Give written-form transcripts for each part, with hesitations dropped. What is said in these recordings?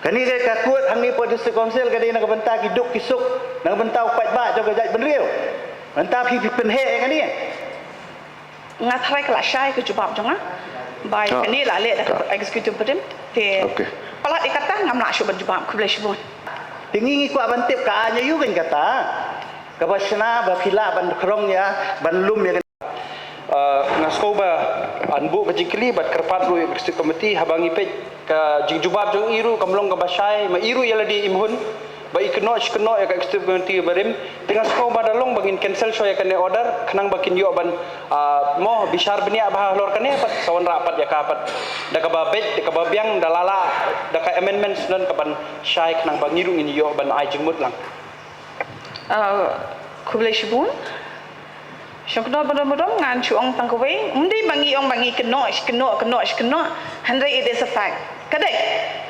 Kani ka kuat hang ni producer council ka nak bentang hidup kisuk nak bentang upat ba jo gajat benriu. Bentang pi penhe kan ni. Ngathrai kala syai ke jubab jonga. Bai kani la le executive berim te. Palat ikatan ngam la syu berjubab ku boleh syubun. Tingi ku abantip ka anya yu kan kata. Ka basna ba phila ban krong ya ban lum ya ngasko ba anbu ka jingkli bat kerpat ru executive committee habangi pej ka jingjubab jong iru kamlong ka basai ma iru yala di imhun ba ikno ya ka executive committee barim dengan sko ba dalong bangin cancel so ya kane order khnang bakin yo ban mo bishar benia bah lor kane pat sawan rapat ya ka pat da ka ba bej da ka ba biang dalala da ka amendments dan ka ban syai khnang bangiru ini yo ban ai jingmut lang ku boleh syubun. Syukno bodom-bodom ngan chuong tangkawai undi bangi ong bangi keno handai it is a fact kadai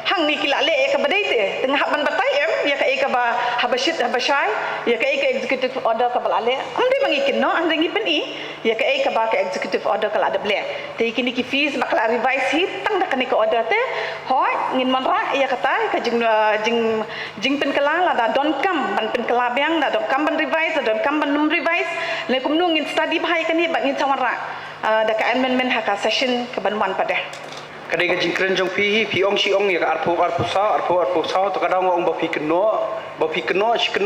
hang ni kila le ka badai te tengah ban batai ya ka ka ba habashit habashai ya ka executive order ka balale undi bangi keno andai ngi pen ya ka ba ka executive order ka ada ble te kini ki fees bakla revise hi tang da kani ka order te hoi ngin manra ya kata ka jing pen kala la da don kam ban pen kala biang da don kam ban revise don kam ban num revise le kum nu ngin study bahai kani bak ngin sawanra da ka amendment haka session ke banwan pada kadai ka jingkren jong pi ong si ong ya ka arpo sa to kadang ong ba pi keno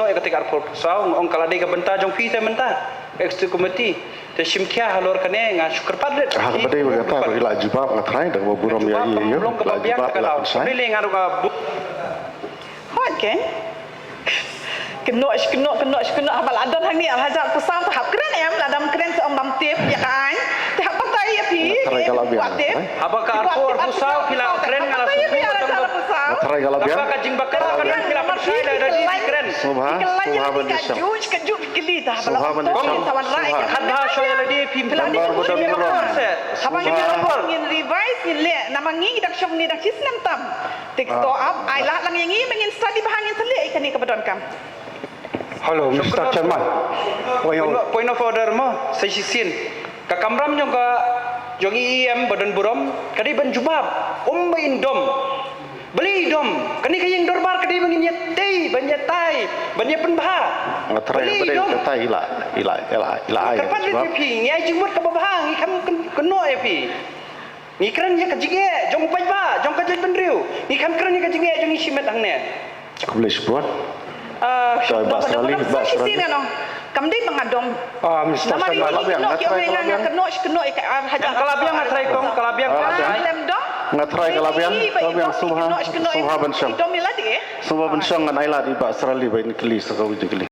ya ka te arpo sa ong kala dai ka benta jong pi te menta executive committee te simkia halor kane nga syukur padret ha badai berkata ila jibab ngatrai dak burom ya iya la jibab la sai le ngaru ka hot kan keno habal adon hang ni hajar pusam tahap keren ladam keren se om bam tip ya kan tahap patai ya pi haba ka arpo pusau pila keren ngala suku ngatrai kalau biang ka jing bakar ka pila pasai da di keren subha benisam kejut kili dah subha tawan rai hadha shoya la di pim gambar bodom habang ngin revise ngin le namangi dak syom ni dak sistem tam tik to up ai la lang yangi mengin study bahangin sele ikani ka badon kam. Hello, Mr. Chairman. Point of order mo, saya sisin. Ka kamram jong ka jong IEM badan burom, kadi ban jubab, main dom. Beli dom, kani kayeng dorbar kadi bangin yetei, ban yetai, ban ye penbah. ngatrai badai tai ila ai Kapan dia pi, ngai jumut ka babang, ikam keno ya pi. Ni keren ya ka jige, jong pai ba, jong ka jai benriu. Ni kam keren ya ka jige, jong isimet ang ne. aku boleh sebut Basrali kamdi mengadong Mr. Kalabiang kalabiang ngatrai kong kalabiang ngatrai kalabiang subha bensyang ngan aila di Basrali bain keli sakau jikli